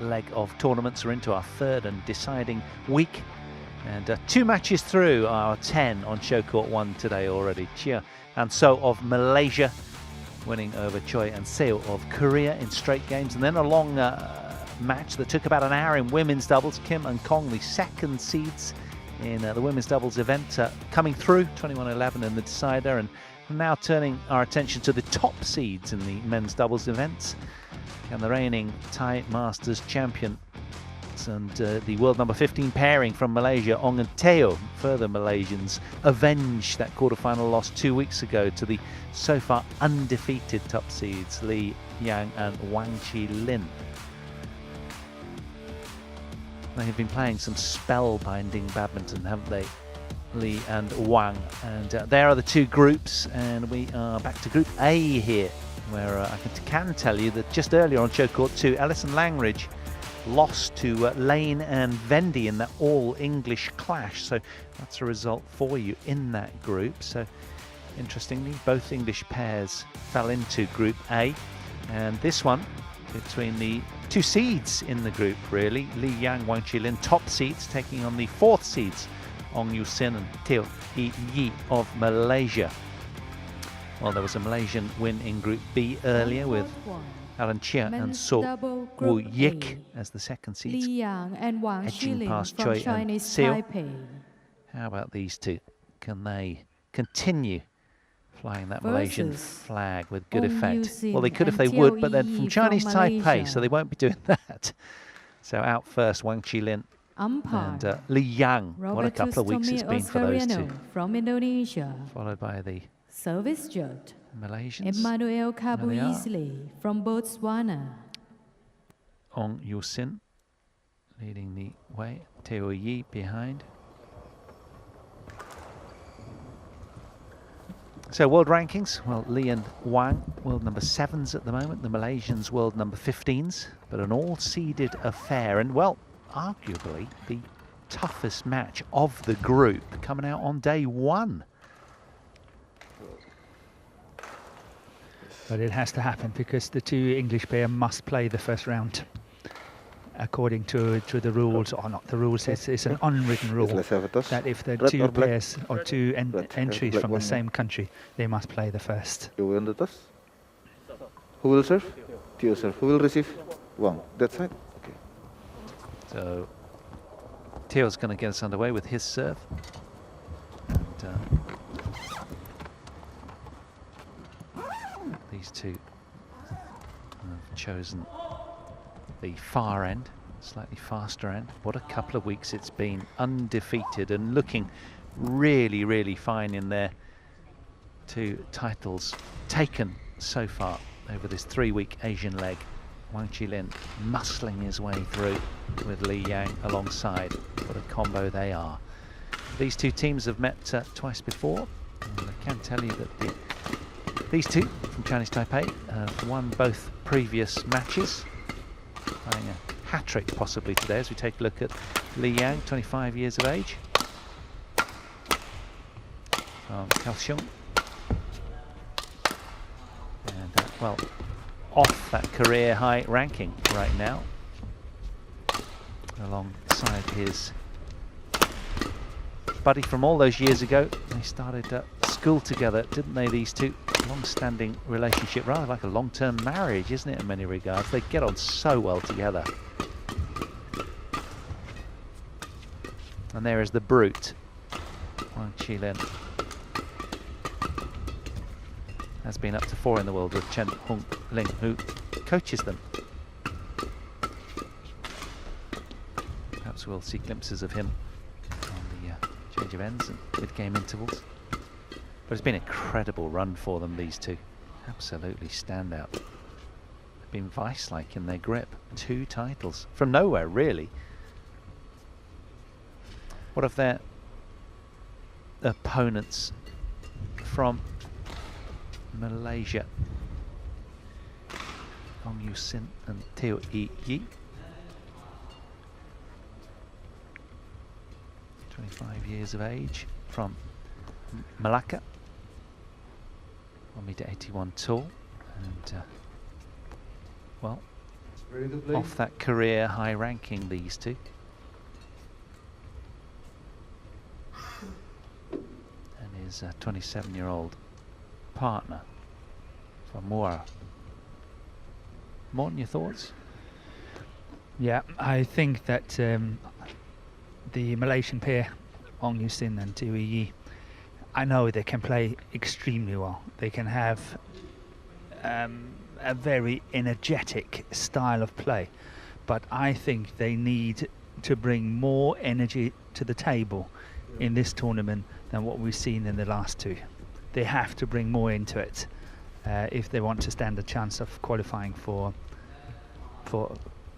leg of tournaments. We're into our third and deciding week. And 2 matches through our 10 on show court 1 today already. Chia and So of Malaysia winning over Choi and Seo of Korea in straight games. And then a long match that took about an hour in women's doubles. Kim and Kong, the second seeds in the women's doubles event, coming through 21-11 in the decider. And now turning our attention to the top seeds in the men's doubles events. And the reigning Thai Masters champion and the world number 15 pairing from Malaysia, Ong and Teo. Further Malaysians avenge that quarterfinal loss 2 weeks ago to the so far undefeated top seeds, Li Yang and Wang Chi-Lin. They have been playing some spellbinding badminton, haven't they, Li and Wang? And there are the two groups, and we are back to Group A here, where I can tell you that just earlier on show court 2, Alison Langridge lost to Lane and Vendy in that all-English clash. So that's a result for you in that group. So interestingly, both English pairs fell into Group A. And this one between the two seeds in the group, really. Li Yang, Wang Chi-Lin, top seeds, taking on the fourth seeds, Ong Yu-sin and Teo Yi of Malaysia. Well, there was a Malaysian win in Group B earlier with Alan Chia and So Woo Yik as the second seeds, edging past Choi and Seo. How about these two? Can they continue flying that Malaysian flag with good effect? Well, they could if they would, but they're from Chinese Taipei, so they won't be doing that. So out first, Wang Chi-Lin and Li Yang. What a couple of weeks it's been for those two. From Indonesia. Followed by the service judge Malaysians. Emmanuel Kabuisli from Botswana. Ong Yu-sin leading the way. Teo Yi behind. So world rankings, well, Li and Wang, world number 7s at the moment. The Malaysians, world number 15s. But an all-seeded affair. And, well, arguably the toughest match of the group coming out on day 1. But it has to happen because the two English pair must play the first round according to the rules, or not the rules, it's an unwritten rule that if the two pairs or two entries from the same country, they must play the first. You win the toss. Who will serve? Teo serve. Who will receive? Wang. That's right. Okay. So Teo's going to get us underway with his serve. And, these two have chosen the far end, slightly faster end. What a couple of weeks it's been, undefeated and looking really, really fine in their 2 titles taken so far over this 3-week Asian leg. Wang Chi-Lin muscling his way through with Li Yang alongside. What a combo they are. These two teams have met twice before, and I can tell you that these two from Chinese Taipei have won both previous matches, playing a hat-trick possibly today as we take a look at Li Yang, 25 years of age, from Kaohsiung, and well, off that career high ranking right now, alongside his buddy from all those years ago. They started school together, didn't they, these two? Long-standing relationship, rather like a long-term marriage, isn't it, in many regards? They get on so well together. And there is the brute, Wang Chi-Lin. Has been up to 4 in the world with Chen Hung Ling, who coaches them. Perhaps we'll see glimpses of him on the change of ends and mid-game intervals. But it's been an incredible run for them, these two. Absolutely standout. They've been vice-like in their grip. 2 titles from nowhere, really. What of their opponents from Malaysia? Ong Yu-sin and Teo Yi. 25 years of age from Malacca. 1 meter 81 tall, and well, Ready to play? off that career high ranking, these two. And his 27-year-old partner from Moore. Morton, your thoughts? Yeah, I think that the Malaysian pair, Wang Yusin and TPE, I know they can play extremely well. They can have a very energetic style of play, but I think they need to bring more energy to the table in this tournament than what we've seen in the last two. They have to bring more into it if they want to stand a chance of qualifying for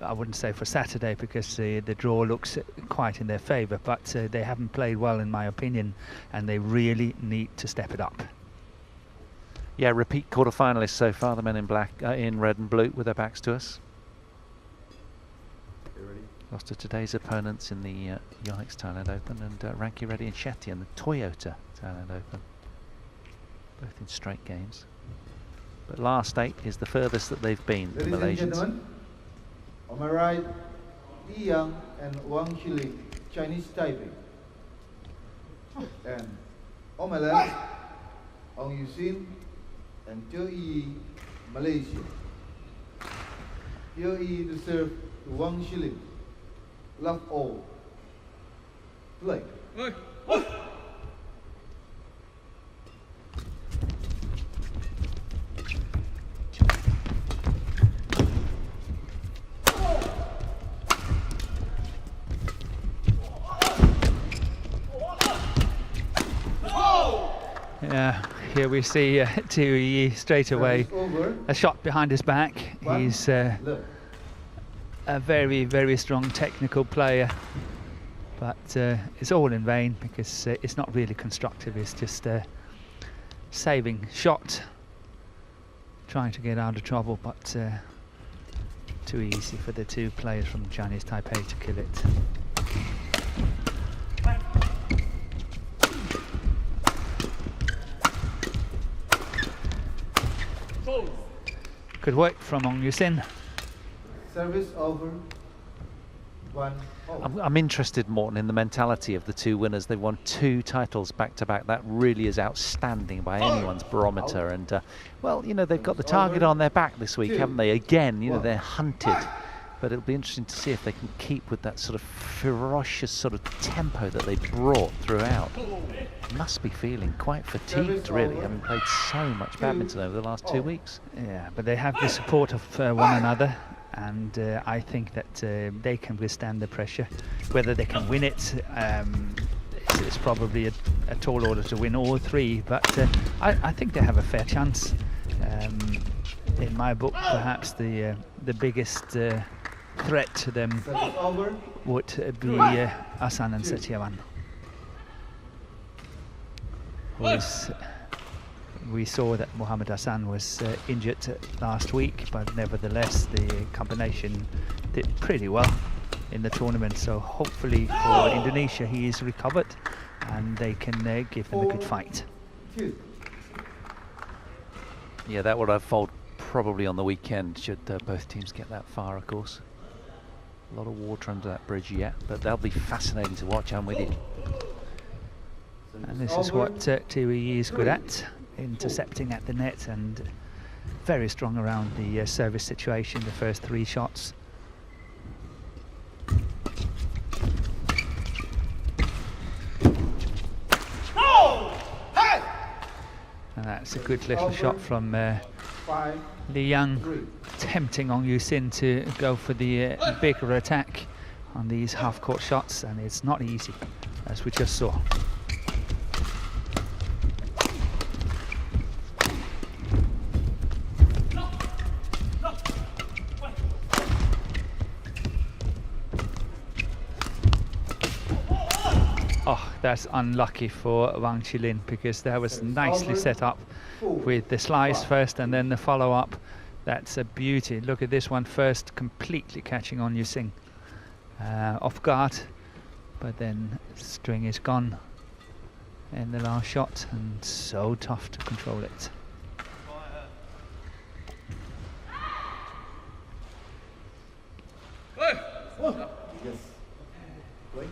I wouldn't say for Saturday, because the draw looks quite in their favour, but they haven't played well in my opinion, and they really need to step it up. Yeah, repeat quarter-finalists so far, the men in black, in red and blue with their backs to us. Lost to today's opponents in the Yonex Thailand Open, and Ranki Reddy and Shetty in the Toyota Thailand Open, both in straight games. But last 8 is the furthest that they've been, the Malaysians. On my right, Yi Yang and Wang Chi-Lin, Chinese Taipei. And on my left, Wang Yusin and TPE, Malaysia. TPE to serve to Wang Chi-Lin. Love all. Play. Yeah, here we see TPE straight away, a shot behind his back. He's a very, very strong technical player, but it's all in vain because it's not really constructive. It's just a saving shot, trying to get out of trouble, but too easy for the two players from Chinese Taipei to kill it. Good work from Wang Yusin. Service over. 1-0. I'm interested, Morton, in the mentality of the two winners. They've won 2 titles back to back. That really is outstanding by anyone's barometer. And well, you know, they've got the target on their back this week, haven't they? Again, you know, they're hunted. But it'll be interesting to see if they can keep with that sort of ferocious sort of tempo that they brought throughout. Must be feeling quite fatigued, really, having played so much badminton over the last 2 weeks. Yeah, but they have the support of one another, and I think that they can withstand the pressure. Whether they can win it, it's probably a tall order to win all 3, but I think they have a fair chance. In my book, perhaps the biggest threat to them would be Asan and Setiawan. We saw that Muhammad Hassan was injured last week, but nevertheless the combination did pretty well in the tournament, so hopefully for Indonesia he is recovered and they can give them a good fight. Yeah, that would unfold probably on the weekend, should both teams get that far, of course. A lot of water under that bridge yet, but they'll be fascinating to watch. I'm with you. And this is what TPE is good at, intercepting at the net, and very strong around the service situation, the first 3 shots. And that's a good little shot from Li Yang, tempting Wang Yusin to go for the bigger attack on these half-court shots, and it's not easy, as we just saw. Oh, that's unlucky for Wang Chi-Lin, because that was nicely set up with the slice first and then the follow-up. That's a beauty. Look at this one first, completely catching on Yusin off guard, but then string is gone in the last shot, and so tough to control it. Yes. Right.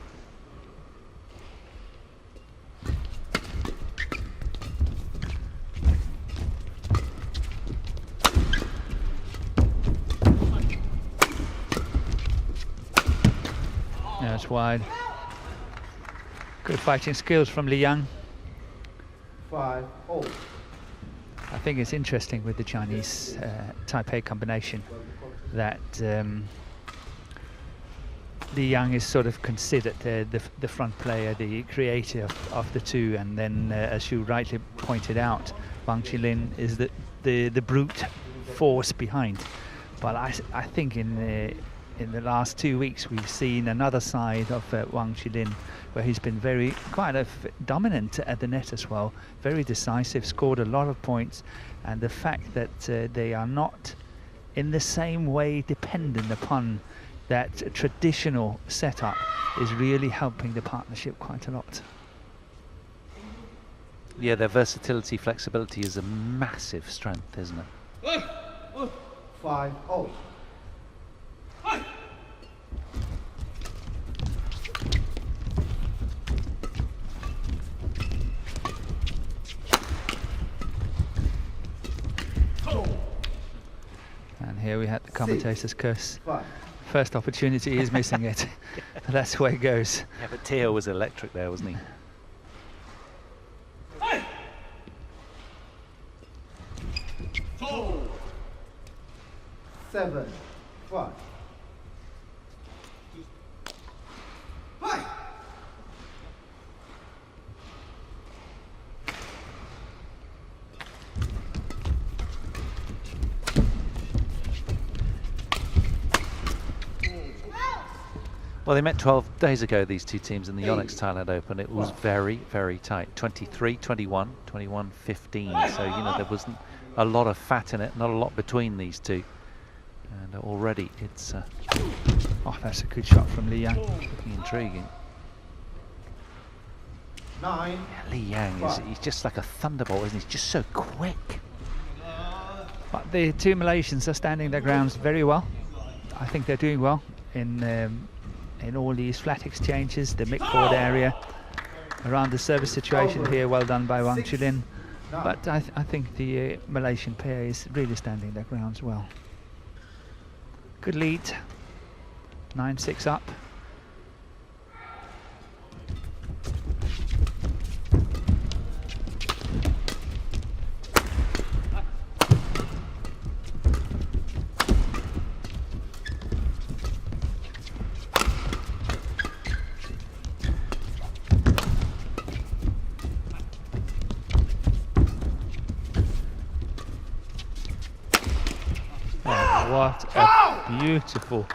Yeah, it's wide. Good fighting skills from Li Yang. 5-0. I think it's interesting with the Chinese Taipei combination that Li Yang is sort of considered the front player, the creator of the two, and then as you rightly pointed out, Wang Chi-Lin is the brute force behind. But I think in the last 2 weeks we've seen another side of Wang Chi-Lin, where he's been very kind of dominant at the net as well, very decisive, scored a lot of points, and the fact that they are not in the same way dependent upon that traditional setup is really helping the partnership quite a lot. Yeah, their versatility, flexibility is a massive strength, isn't it? 5-0. And here we had the commentator's curse. First opportunity, he's missing it. But that's the way it goes. Yeah, but Teo was electric there, wasn't he? 7-5. Well, they met 12 days ago, these two teams, in the Yonex Thailand Open. It was very, very tight. 23-21, 21-15. So, you know, there wasn't a lot of fat in it, not a lot between these two. And already it's... oh, that's a good shot from Li Yang. Looking intriguing. 9. Yeah, Li Yang, he's just like a thunderbolt, isn't he? He's just so quick. But the two Malaysians are standing their grounds very well. I think they're doing well in all these flat exchanges, the midcourt area, around the service situation here. Well done by Wang Chi-Lin. But I think the Malaysian pair is really standing their grounds well. Good lead. 9-6 up. What a beautiful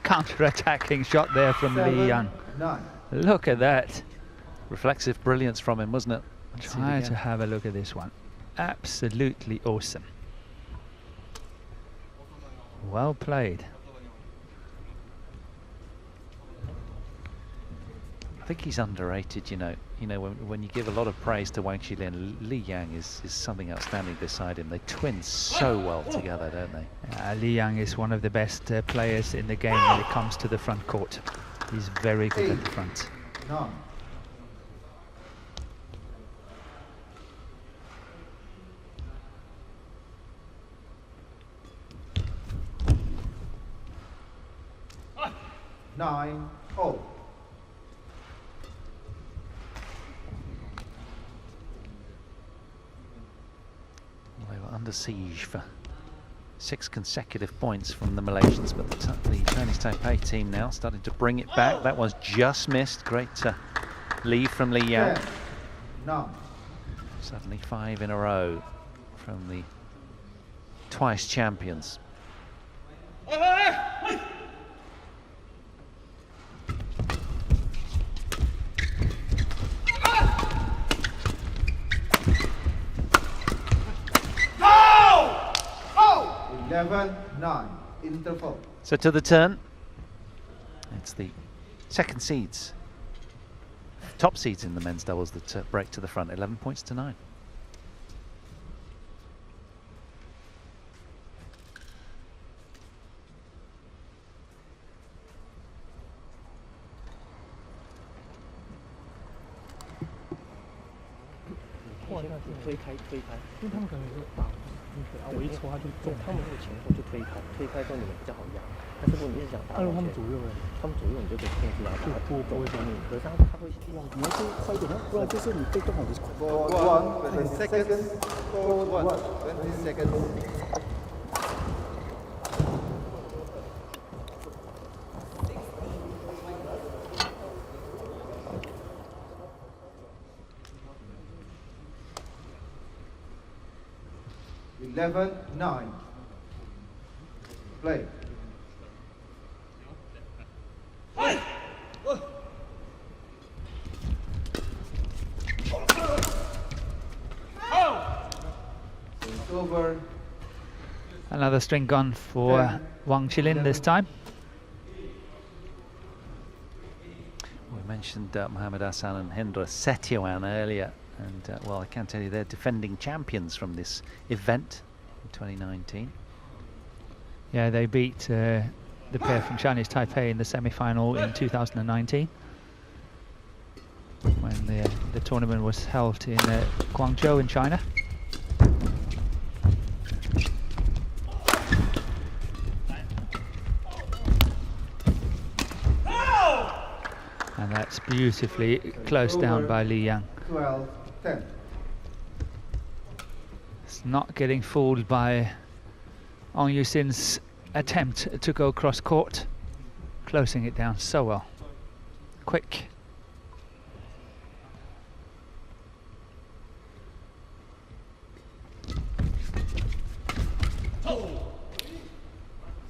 counter-attacking shot there from Li Yang. Look at that. Reflexive brilliance from him, wasn't it? Try to have a look at this one. Absolutely awesome. Well played. I think he's underrated, you know. You know, when you give a lot of praise to Wang Chi-Lin, Li Yang is something outstanding beside him. They twin so well together, don't they? Li Yang is one of the best players in the game when it comes to the front court. He's very good at the front. 9-0. They were under siege for 6 consecutive points from the Malaysians, but the Chinese Taipei team now starting to bring it back. That was just missed. Great lead from Li Yang. 9. Suddenly 5 in a row from the twice champions. Oh! 11-9. Interval. So to the turn. It's the second seeds, top seeds in the men's doubles that break to the front. 11 points to 9. 先让自己推开，因为他们可能是打我一戳他就中，他们那个前后就推开之后你们比较好压。但是如果你一直想打，他们左右你就可以控制他打，不会给你。可是他会希望你要就快一点，不然就是你被动好就是快。Forward 1, 20 seconds. Forward 1, 20 seconds. Eleven, 9. Play. It's over. Another string gone for Wang Chi-Lin this time. We mentioned Mohamed Hassan and Hendra Setioan earlier, and well, I can tell you they're defending champions from this event in 2019. Yeah, they beat the pair from Chinese Taipei in the semi-final in 2019 when the tournament was held in Guangzhou in China. And that's beautifully closed down by Li Yang. 12, 10. It's not getting fooled by Ong Yusin's attempt to go cross court, closing it down so well. Quick.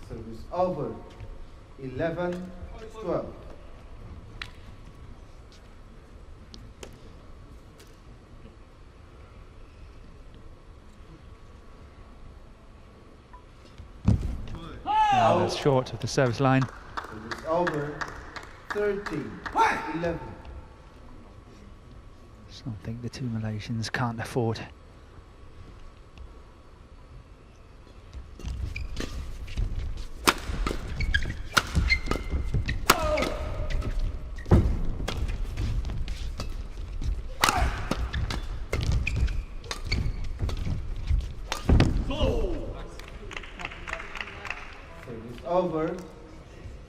Service over. 11, 12. Now that's short of the service line. Service over. 13, 11. Something the two Malaysians can't afford. Service over.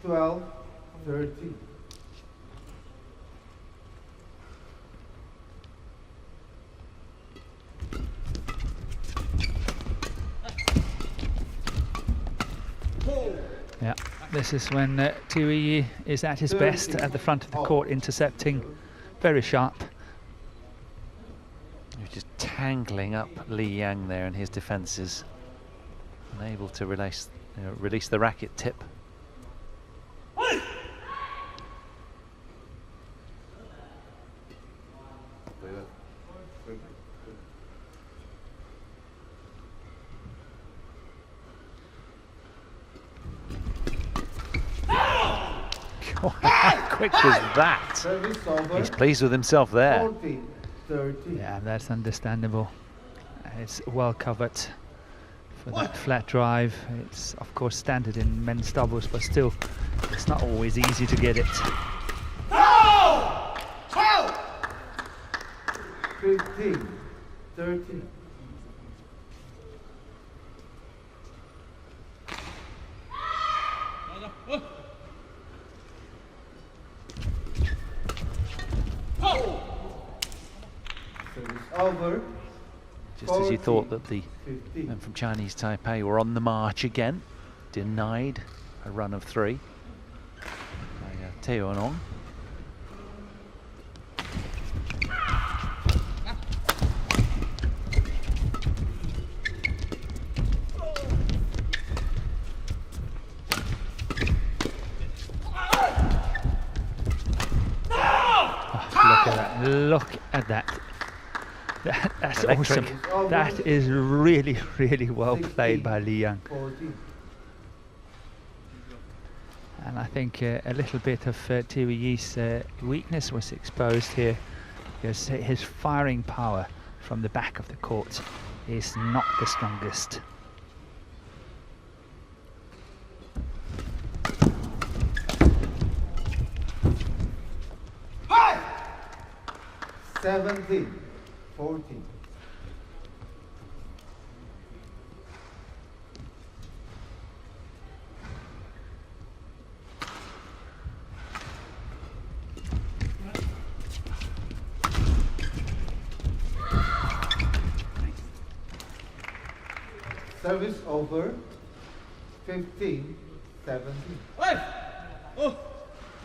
12, 13. Yeah, this is when TPE is at his best at the front of the court, intercepting very sharp. You're just tangling up Li Yang there in his defences, unable to release the racket tip. How quick was that? Service over. He's pleased with himself there. 14, 13. Yeah, that's understandable. It's well covered for that flat drive. It's of course standard in men's doubles, but still, it's not always easy to get it. 15, 13. Service over. Just as you thought that the 15. men from Chinese Taipei were on the march again, denied a run of 3 by Teo and Ong. Look at that. That's awesome. That is really, really well played by Li Yang. 14. And I think a little bit of TPE's weakness was exposed here, because his firing power from the back of the court is not the strongest. Hi! 17, 14. Service over 15-17.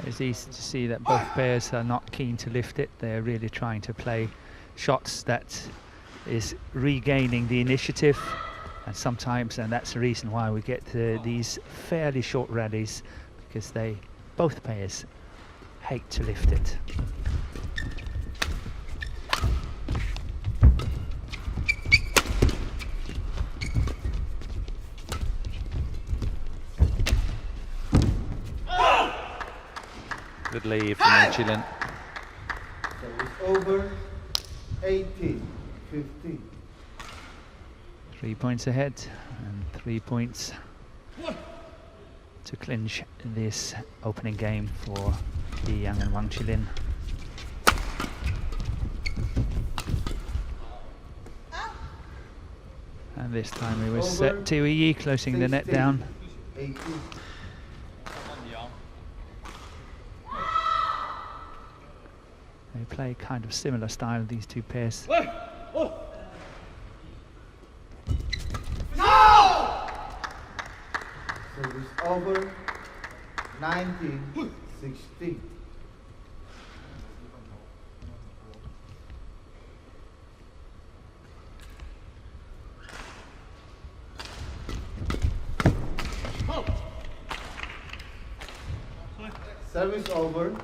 It's easy to see that both pairs are not keen to lift it. They're really trying to play shots that is regaining the initiative, and sometimes, and that's the reason why we get these fairly short rallies, because both pairs hate to lift it. Good lead from Chi-Lin. Service over 18-15. 3 points ahead, and 3 points to clinch this opening game for Li Yang and Wang Chi-Lin. And this time it was TPE closing the net down. 18. They play kind of similar style, these two pairs. Service over 19-16. Service over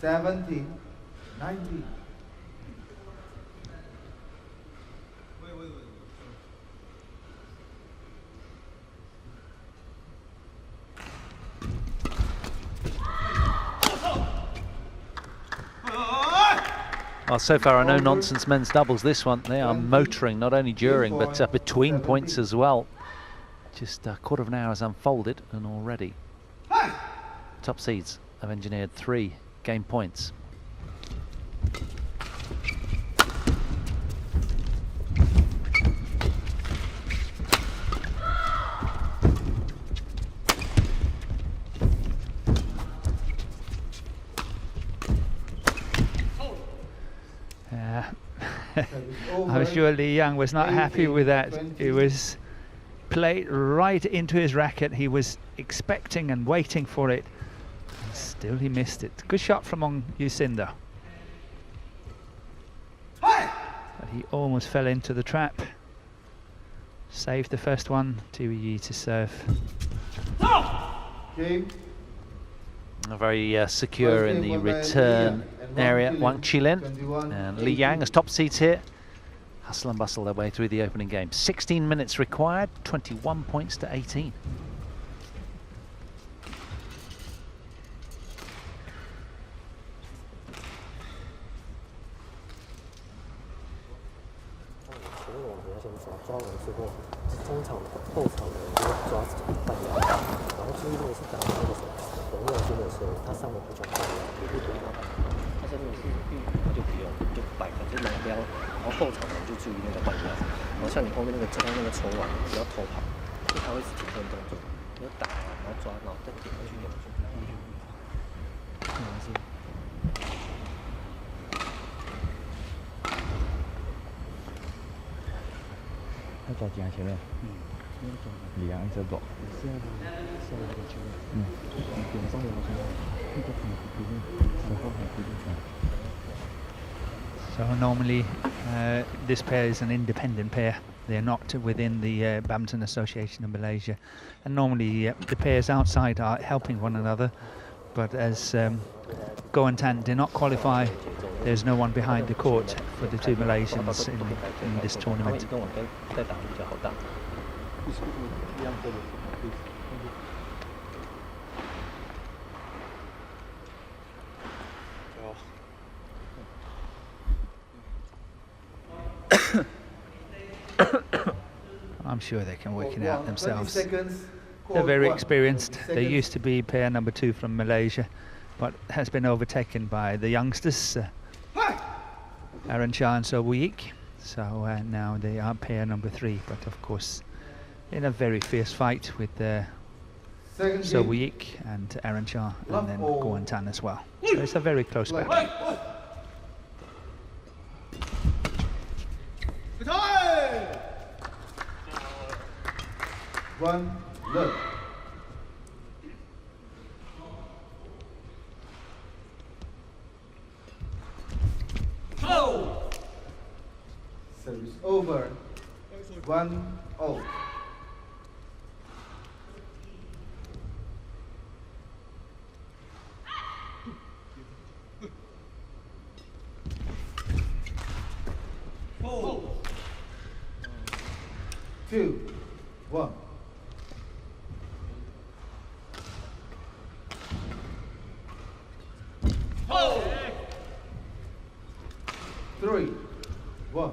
17-19. Well, so far, no nonsense men's doubles. This one, they are motoring not only during but between points as well. Just a quarter of an hour has unfolded, and already top seeds have engineered 3 game points. I'm sure Li Yang was not happy with that. It was played right into his racket. He was expecting and waiting for it. And still he missed it. Good shot from Ong Yusinda. But he almost fell into the trap. Saved the first one. TPE to serve. Game. Very secure in the return area, Wang Chi-Lin and Li Yang as top seeds here. Hustle and bustle their way through the opening game. 16 minutes required, 21 points to 18. So normally this pair is an independent pair. They're not within the Badminton Association of Malaysia, and normally the pairs outside are helping one another, but as Goan Tan did not qualify, there's no one behind the court for the two Malaysians in this tournament. I'm sure they can work it out themselves. They're very experienced. They used to be pair number 2 from Malaysia, but has been overtaken by the youngsters, Aaron Cha and So Woo-Yik. So now they are pair number 3, but of course in a very fierce fight with So Woo-Yik and Aaron Cha, and then Goan Tan as well. So it's a very close battle. 1, learn. Service over. 1-0. Two, 1. Three, 1.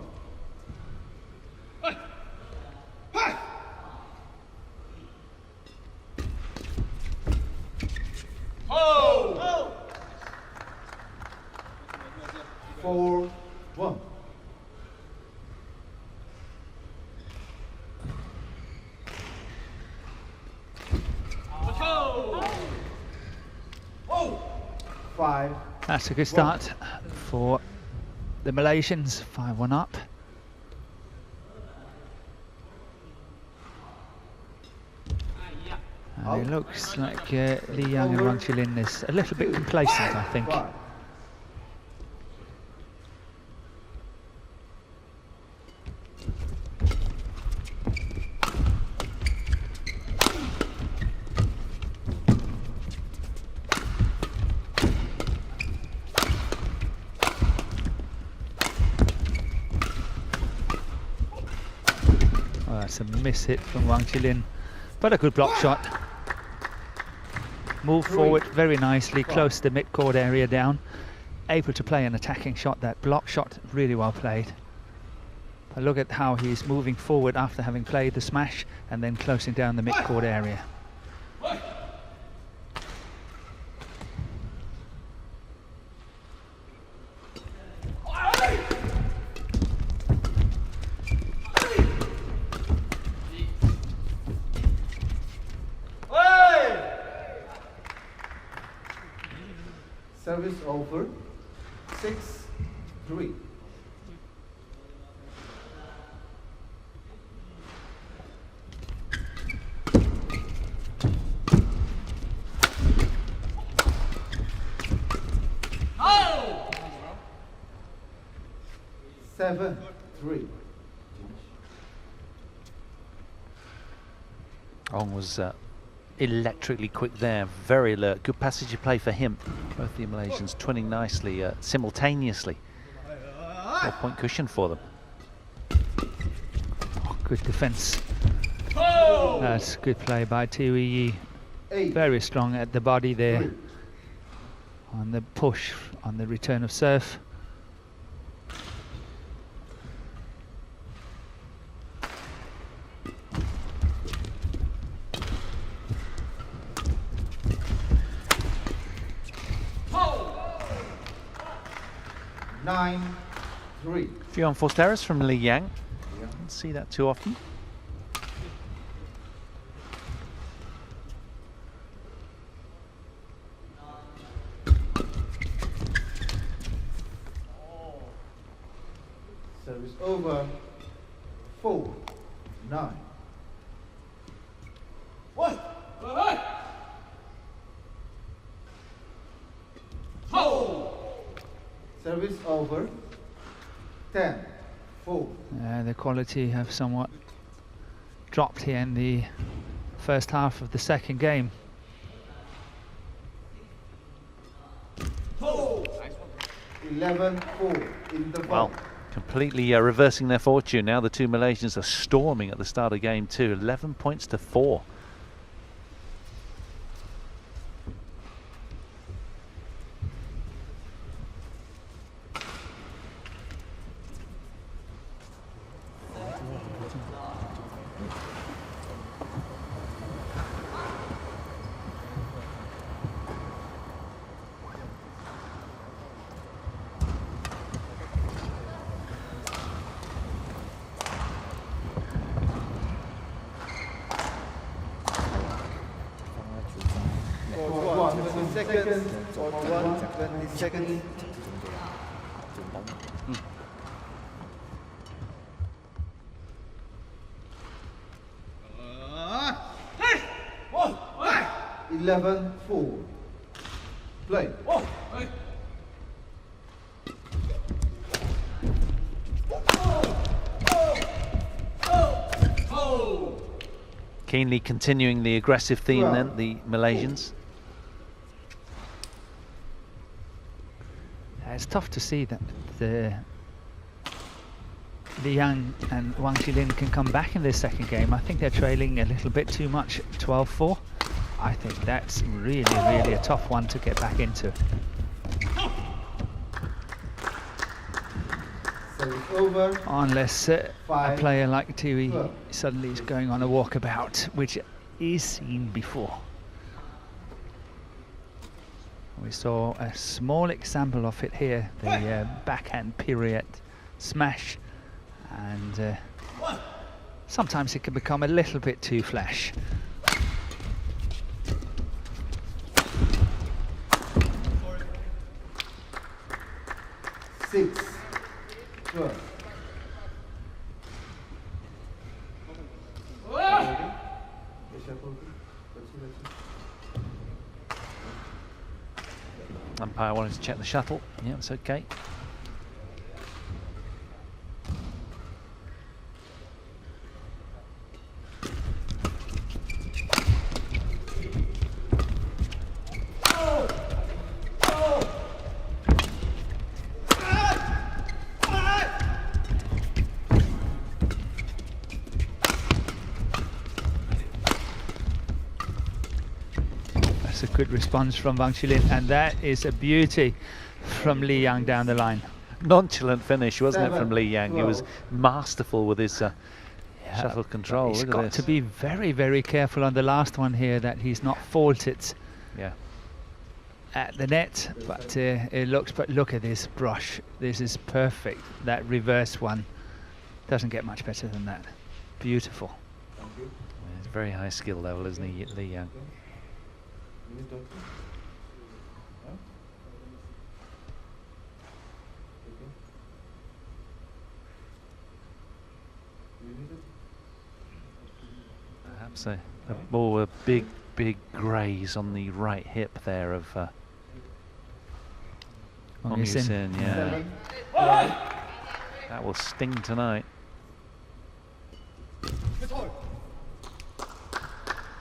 Four, 1. Five. That's a good start for the Malaysians. 5-1 up. And it looks like Li Yang and Chi-Lin is a little bit complacent, I think. Oh, that's a miss hit from Wang Chi-Lin, but a good block shot. Move forward very nicely, close to the mid-court area down. Able to play an attacking shot. That block shot really well played. But look at how he's moving forward after having played the smash and then closing down the mid-court area. Service over. 6-3. Oh! 7-3. Wang was electrically quick there, very alert. Good passage of play for him. Both the Malaysians twinning nicely simultaneously. 4-point cushion for them. Oh, good defense. That's good play by TPE. Very strong at the body there on the push, on the return of serve. Three. Few unforced errors from Li Yang. Don't see that too often. Service over. 4-9. One. Service over. 10-4. The quality have somewhat dropped here in the first half of the second game. 11-4 in the Well, completely reversing their fortune. Now the two Malaysians are storming at the start of game two. 11 points to 4. Second. 11-4. Play. Keenly continuing the aggressive theme then, the Malaysians. It's tough to see that Li Yang and Wang Chi-Lin can come back in this second game. I think they're trailing a little bit too much, 12-4. I think that's really, really a tough one to get back into. Over. Unless a player like TPE suddenly is going on a walkabout, which is seen before. We saw a small example of it here, the backhand pirouette smash, and sometimes it can become a little bit too flash. Umpire wanted to check the shuttle. Yeah, it's okay. A good response from Wang Chi-Lin, and that is a beauty from Li Yang down the line. Nonchalant finish, wasn't it, from Li Yang? He was masterful with his shuttle control. He's Look got at this. to be very, very careful on the last one here that he's not faulted at the net, but it looks. But look at this brush. This is perfect. That reverse one doesn't get much better than that. Beautiful. It's very high skill level, isn't he, Li Yang? Perhaps a big graze on the right hip there of Wang Yusin. Yeah, that will sting tonight.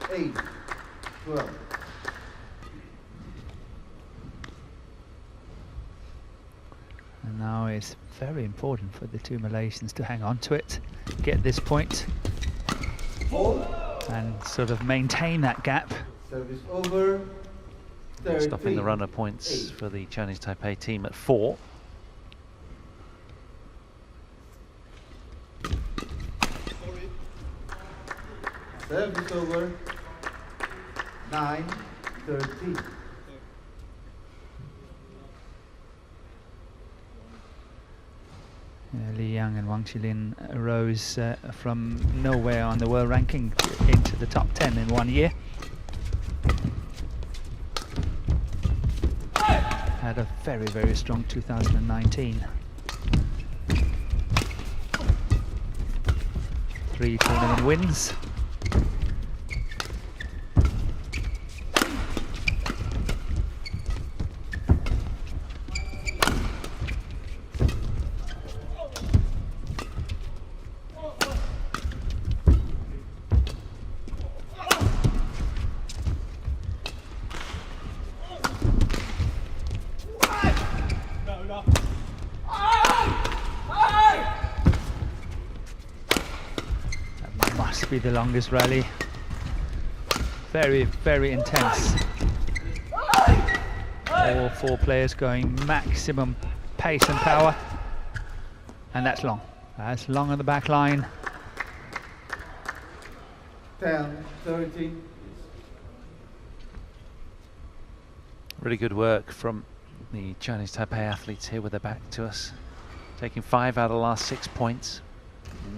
8-12. And now it's very important for the two Malaysians to hang on to it, get this point, and sort of maintain that gap. Service over. Stopping the runner points for the Chinese Taipei team at 4. Service over. 9-13. Li Yang and Wang Chi-Lin rose from nowhere on the world ranking into the top 10 in 1 year. Had a very, very strong 2019. 3 tournament wins. Be the longest rally. Very, very intense. All 4 players going maximum pace and power, and that's long. That's long on the back line. 10-13. Really good work from the Chinese Taipei athletes here with their back to us, taking 5 out of the last 6 points.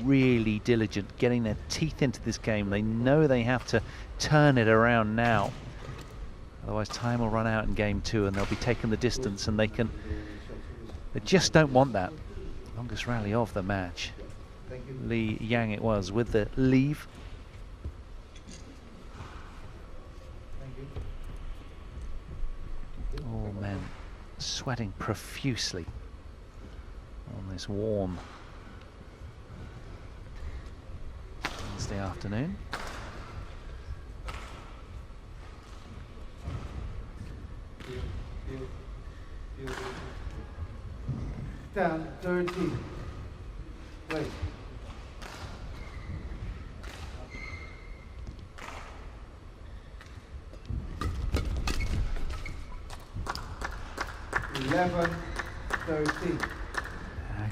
Really diligent, getting their teeth into this game. They know they have to turn it around now, otherwise time will run out in game 2 and they'll be taking the distance, and they just don't want that. Longest rally of the match. Li Yang it was with the leave. men sweating profusely on this warm Wednesday afternoon. Down 13. Wait.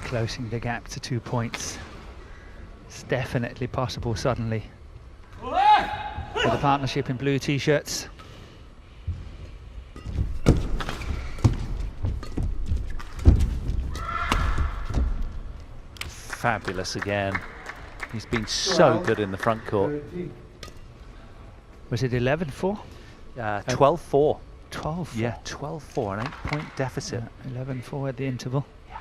Closing the gap to 2 points. It's definitely possible suddenly for the partnership in blue t-shirts. Fabulous again. He's been so good in the front court. Was it 11-4? 12-4. 12-4? Yeah, 12-4, an 8-point deficit. 11-4 at the interval. Yeah.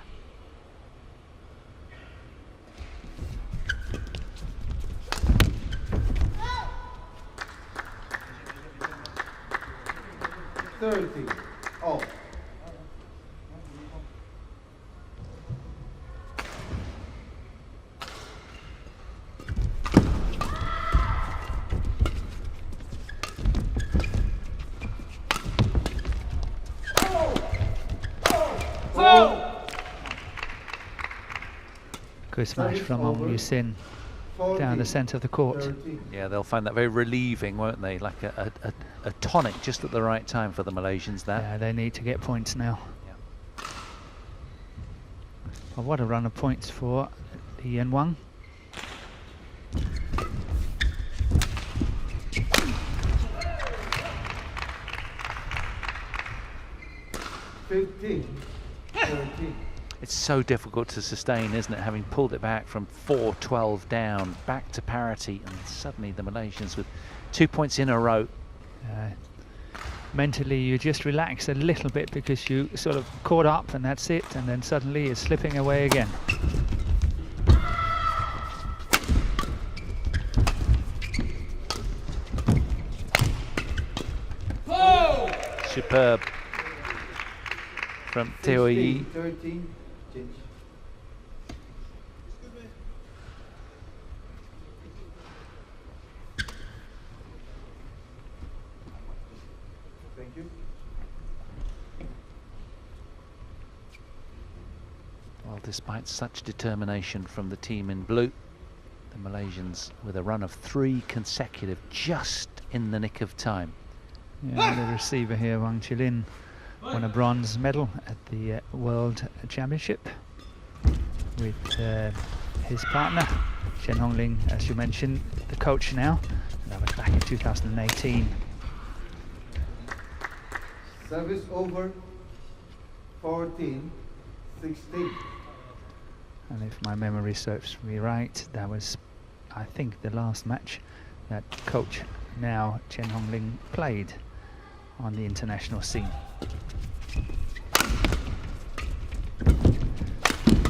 Oh. Good smash from Wang down the centre of the court. Yeah, they'll find that very relieving, won't they? Like a tonic just at the right time for the Malaysians there. Yeah, they need to get points now. Yeah. Well, what a run of points for Ian Wang. It's so difficult to sustain, isn't it? Having pulled it back from 4-12 down, back to parity, and suddenly the Malaysians with 2 points in a row. Mentally, you just relax a little bit because you sort of caught up and that's it, and then suddenly it's slipping away again. Superb from TPE. 13. Change. Thank you. Well, despite such determination from the team in blue, the Malaysians with a run of 3 consecutive just in the nick of time. Yeah, the receiver here, Wang Chi-Lin, won a bronze medal at the World Championship with his partner, Chen Hongling, as you mentioned, the coach now. And that was back in 2018. Service over. 14-16. And if my memory serves me right, that was, I think, the last match that coach now Chen Hongling played on the international scene.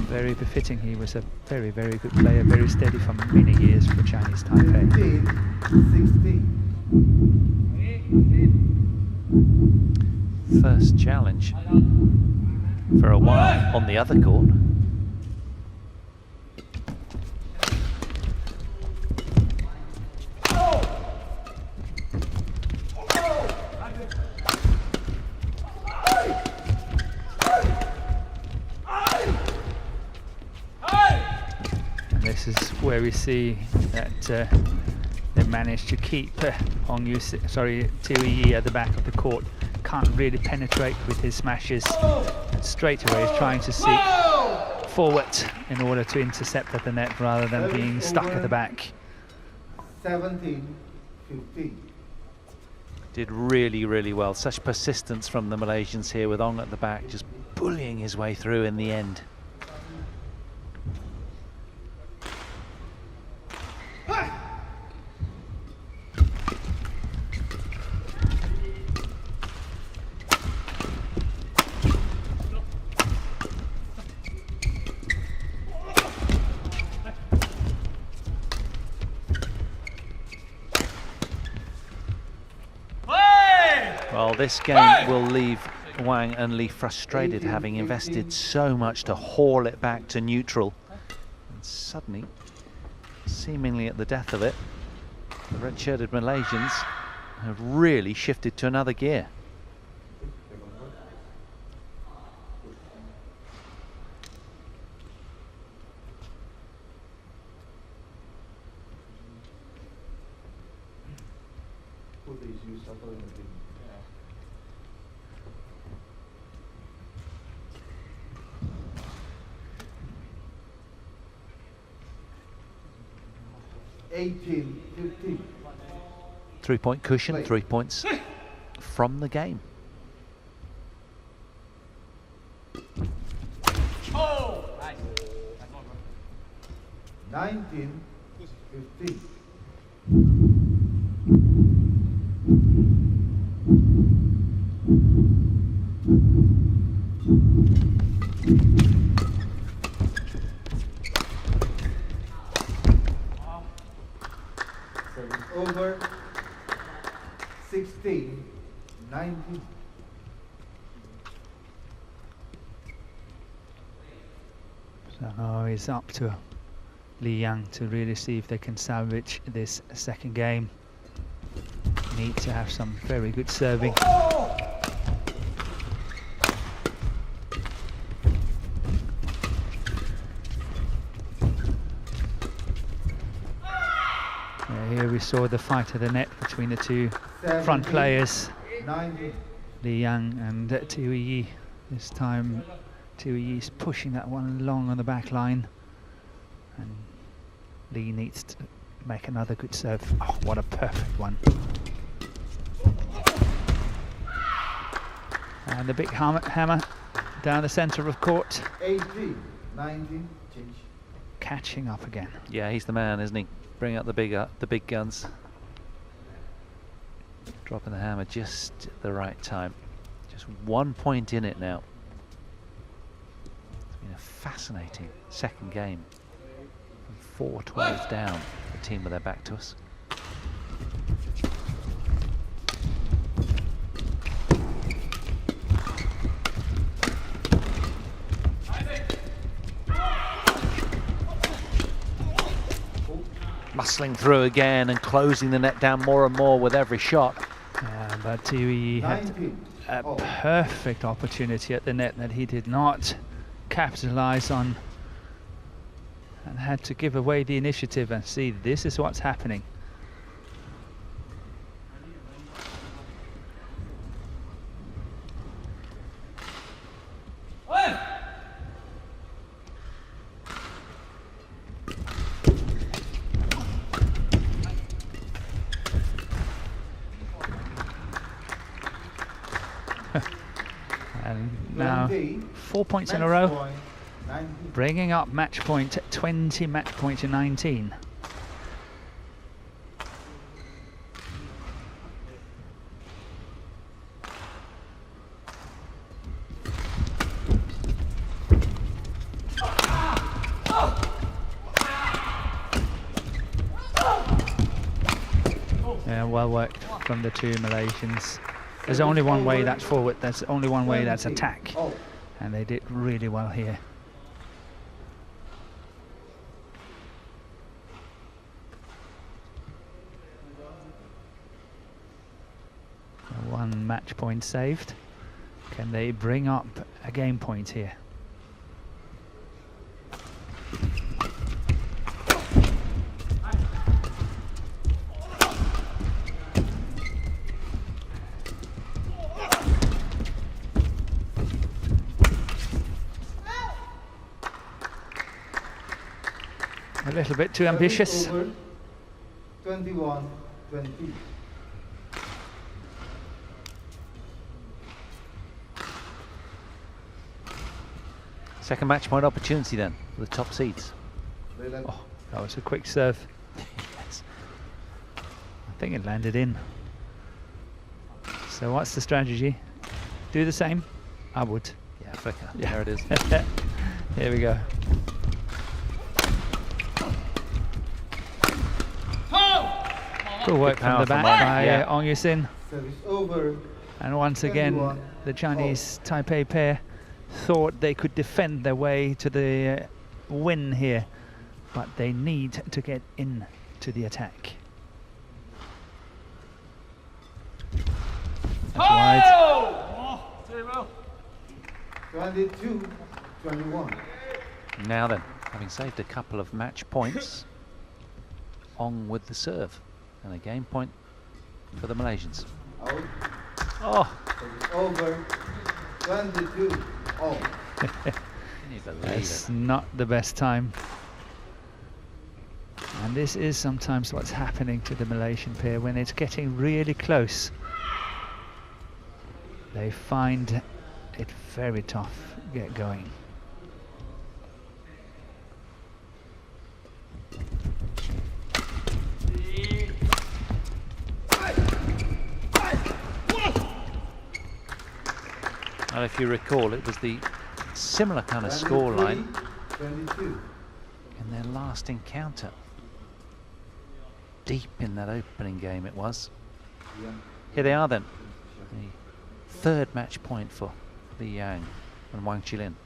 Very befitting. He was a very, very good player, very steady for many years for Chinese Taipei. 15-16. First challenge for a while on the other court. This is where we see that they managed to keep TPE at the back of the court. Can't really penetrate with his smashes. And straight away is trying to seek forward in order to intercept at the net rather than being stuck at the back. 17-15. Did really, really well. Such persistence from the Malaysians here with Ong at the back, just bullying his way through in the end. Well, this game will leave Wang and Li frustrated, having invested so much to haul it back to neutral. And suddenly, seemingly at the death of it, the red-shirted Malaysians have really shifted to another gear. Three-point cushion, 3 points from the game. Oh, nice. 19-15. Over 16-19. So it's up to Li Yang to really see if they can salvage this second game. Need to have some very good serving. Here we saw the fight of the net between the two front players, 19. Li Yang and TPE. This time TPE is pushing that one long on the back line, and Li needs to make another good serve. Oh, what a perfect one. And the big hammer down the centre of court. 18-19. Change. Catching up again. Yeah, he's the man, isn't he? Bring out the big guns. Dropping the hammer just at the right time. Just 1 point in it now. It's been a fascinating second game. From 4-12 down, the team with their back to us. Muscling through again and closing the net down more and more with every shot. But TPE had a perfect opportunity at the net that he did not capitalize on, and had to give away the initiative. And see, this is what's happening. And now 4 points in a row, bringing up match point 20, match point to 19. Yeah, well worked from the two Malaysians. There's only one way that's forward, there's only one way that's attack. And they did really well here. One match point saved. Can they bring up a game point here? A little bit too ambitious. 21-20. Second match point opportunity then for the top seeds. Oh, that was a quick serve. Yes. I think it landed in. So what's the strategy? Do the same? I would. Yeah, flicker. Yeah. There it is. Here we go. Good work from the back by Ong Yusin. Service over And once again, the Chinese Taipei pair thought they could defend their way to the win here, but they need to get in to the attack. That's wide. 22-21. Now then, having saved a couple of match points, on with the serve. And a game point for the Malaysians. Out. Oh! It's over. 22 all. Can you believe That's it? not the best time. And this is sometimes what's happening to the Malaysian pair when it's getting really close. They find it very tough to get going. And if you recall, it was the similar kind of scoreline 22. in their last encounter. Deep in that opening game it was. Here they are then. The third match point for Li Yang and Wang Chi-Lin.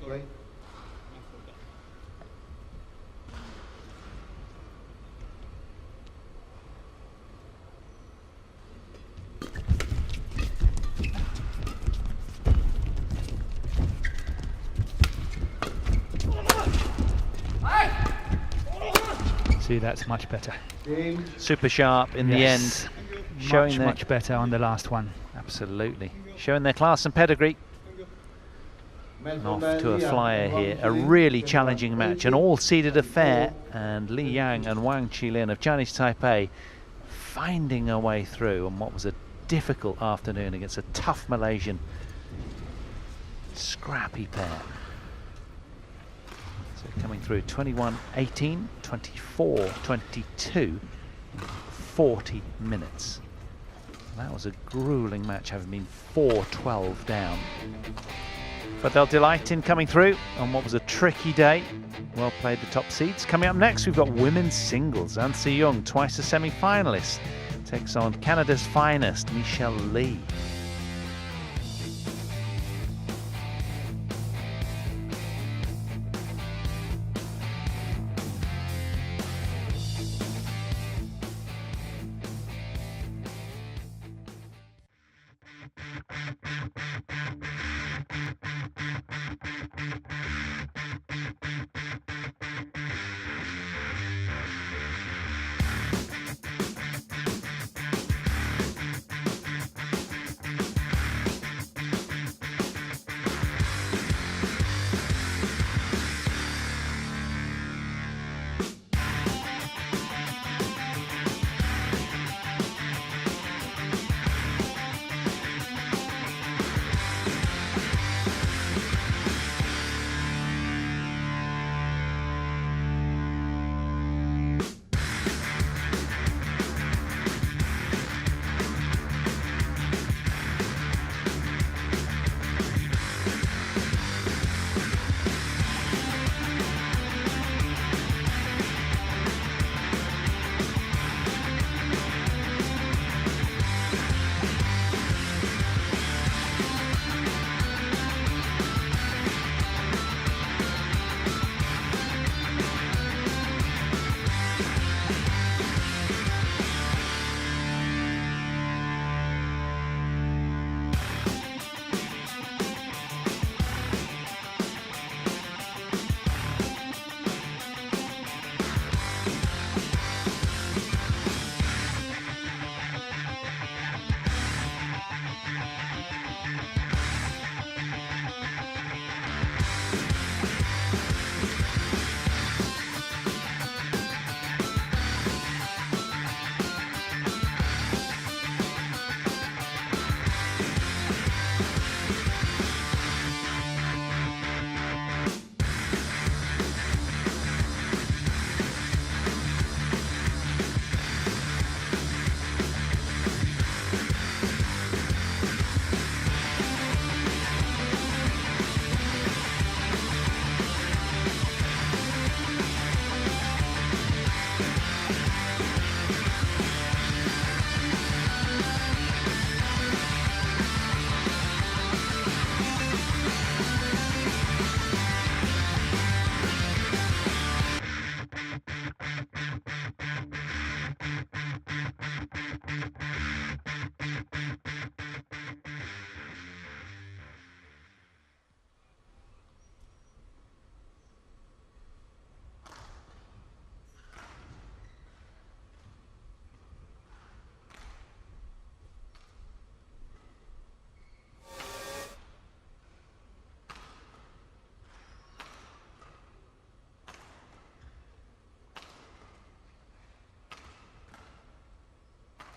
Play. See, that's much better. Game. Super sharp in the Yes. end. Showing their, much better on the last one. absolutely. Showing their class and pedigree. And off to a flyer here. A really challenging match. An all-seeded affair. And Li Yang and Wang Chi-Lin of Chinese Taipei finding a way through on what was a difficult afternoon against a tough Malaysian scrappy pair. So coming through 21-18, 24-22, 40 minutes. That was a grueling match, having been 4-12 down. But they'll delight in coming through on what was a tricky day. Well played, the top seeds. Coming up next, we've got women's singles. An Se-young, twice a semi-finalist, takes on Canada's finest, Michelle Lee.